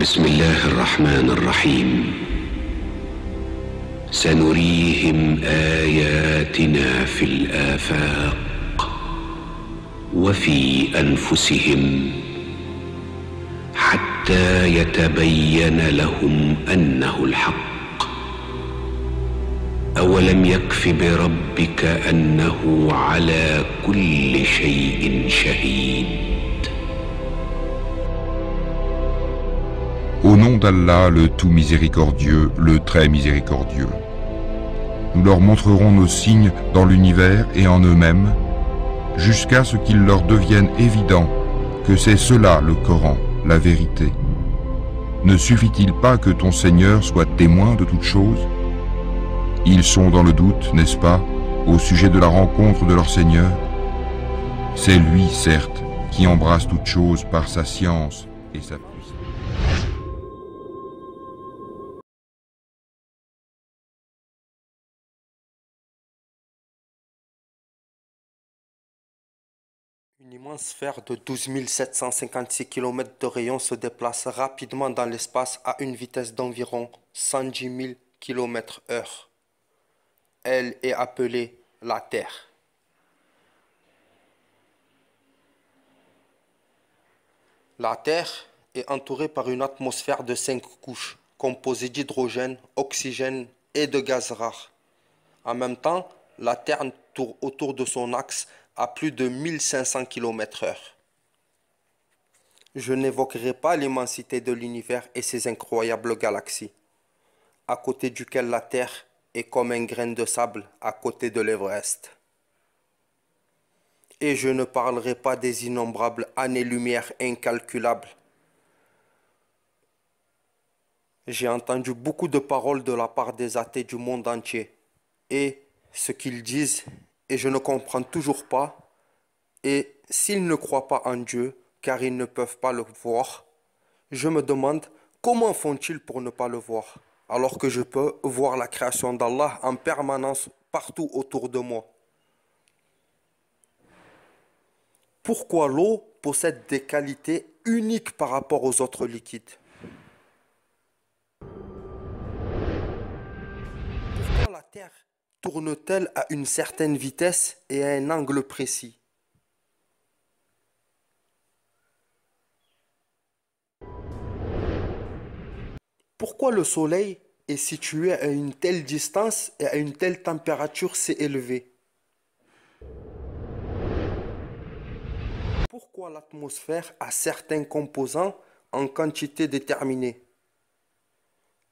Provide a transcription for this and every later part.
بسم الله الرحمن الرحيم سنريهم آياتنا في الآفاق وفي أنفسهم حتى يتبين لهم أنه الحق أولم يكف بربك أنه على كل شيء شهيد. Au nom d'Allah, le tout miséricordieux, le très miséricordieux. Nous leur montrerons nos signes dans l'univers et en eux-mêmes, jusqu'à ce qu'il leur devienne évident que c'est cela le Coran, la vérité. Ne suffit-il pas que ton Seigneur soit témoin de toutes choses? Ils sont dans le doute, n'est-ce pas, au sujet de la rencontre de leur Seigneur? C'est lui, certes, qui embrasse toutes choses par sa science et sa puissance. Une immense sphère de 12 756 km de rayon se déplace rapidement dans l'espace à une vitesse d'environ 110 000 km/h. Elle est appelée la Terre. La Terre est entourée par une atmosphère de 5 couches, composée d'hydrogène, oxygène et de gaz rares. En même temps, la Terre tourne autour de son axe à plus de 1500 km/h. Je n'évoquerai pas l'immensité de l'univers et ses incroyables galaxies, à côté duquel la Terre est comme un grain de sable à côté de l'Everest. Et je ne parlerai pas des innombrables années-lumière incalculables. J'ai entendu beaucoup de paroles de la part des athées du monde entier, et ce qu'ils disent, et je ne comprends toujours pas, et s'ils ne croient pas en Dieu, car ils ne peuvent pas le voir, je me demande comment font-ils pour ne pas le voir, alors que je peux voir la création d'Allah en permanence partout autour de moi. Pourquoi l'eau possède des qualités uniques par rapport aux autres liquides? Pourquoi la Terre tourne-t-elle à une certaine vitesse et à un angle précis? Pourquoi le Soleil est situé à une telle distance et à une telle température si élevée? Pourquoi l'atmosphère a certains composants en quantité déterminée?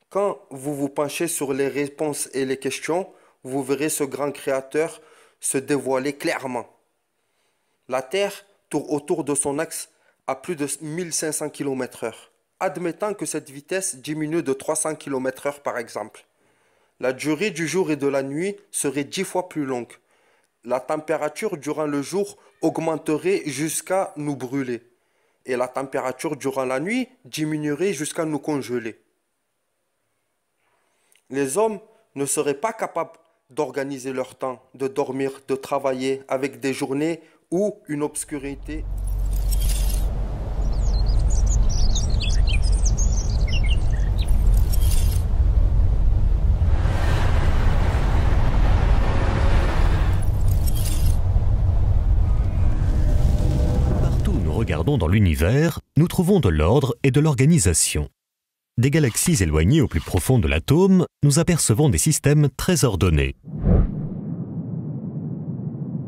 Quand vous vous penchez sur les réponses et les questions, vous verrez ce grand créateur se dévoiler clairement. La Terre tourne autour de son axe à plus de 1500 km/h. Admettant que cette vitesse diminue de 300 km/h par exemple. La durée du jour et de la nuit serait 10 fois plus longue. La température durant le jour augmenterait jusqu'à nous brûler. Et la température durant la nuit diminuerait jusqu'à nous congeler. Les hommes ne seraient pas capables d'organiser leur temps, de dormir, de travailler avec des journées ou une obscurité. Partout où nous regardons dans l'univers, nous trouvons de l'ordre et de l'organisation. Des galaxies éloignées au plus profond de l'atome, nous apercevons des systèmes très ordonnés.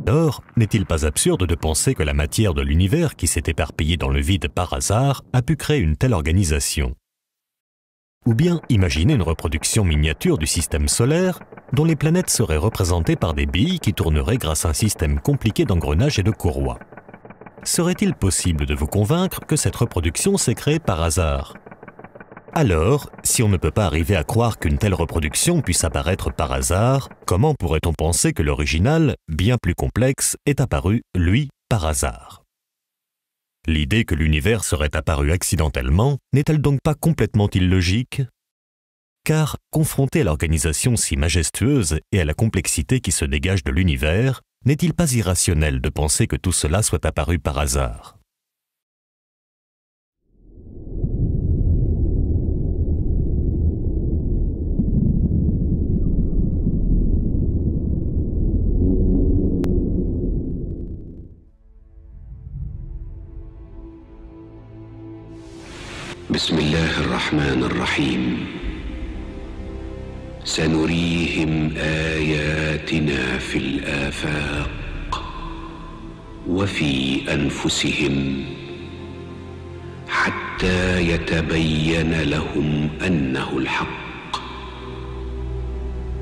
Alors, n'est-il pas absurde de penser que la matière de l'univers qui s'est éparpillée dans le vide par hasard a pu créer une telle organisation? Ou bien imaginer une reproduction miniature du système solaire dont les planètes seraient représentées par des billes qui tourneraient grâce à un système compliqué d'engrenages et de courroies. Serait-il possible de vous convaincre que cette reproduction s'est créée par hasard? Alors, si on ne peut pas arriver à croire qu'une telle reproduction puisse apparaître par hasard, comment pourrait-on penser que l'original, bien plus complexe, est apparu, lui, par hasard? L'idée que l'univers serait apparu accidentellement n'est-elle donc pas complètement illogique? Car, confronté à l'organisation si majestueuse et à la complexité qui se dégage de l'univers, n'est-il pas irrationnel de penser que tout cela soit apparu par hasard? بسم الله الرحمن الرحيم سنريهم آياتنا في الآفاق وفي أنفسهم حتى يتبين لهم أنه الحق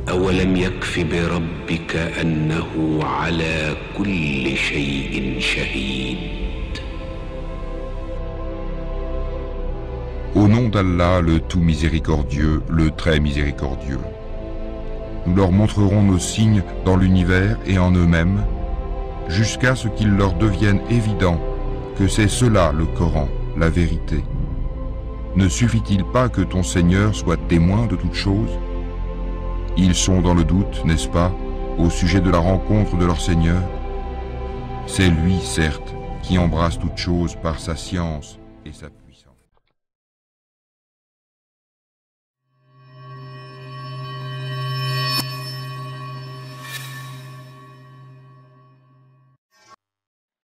أولم يكف بربك أنه على كل شيء شهيد. Au nom d'Allah, le tout miséricordieux, le très miséricordieux. Nous leur montrerons nos signes dans l'univers et en eux-mêmes, jusqu'à ce qu'il leur devienne évident que c'est cela le Coran, la vérité. Ne suffit-il pas que ton Seigneur soit témoin de toutes choses? Ils sont dans le doute, n'est-ce pas, au sujet de la rencontre de leur Seigneur? C'est lui, certes, qui embrasse toutes choses par sa science et sa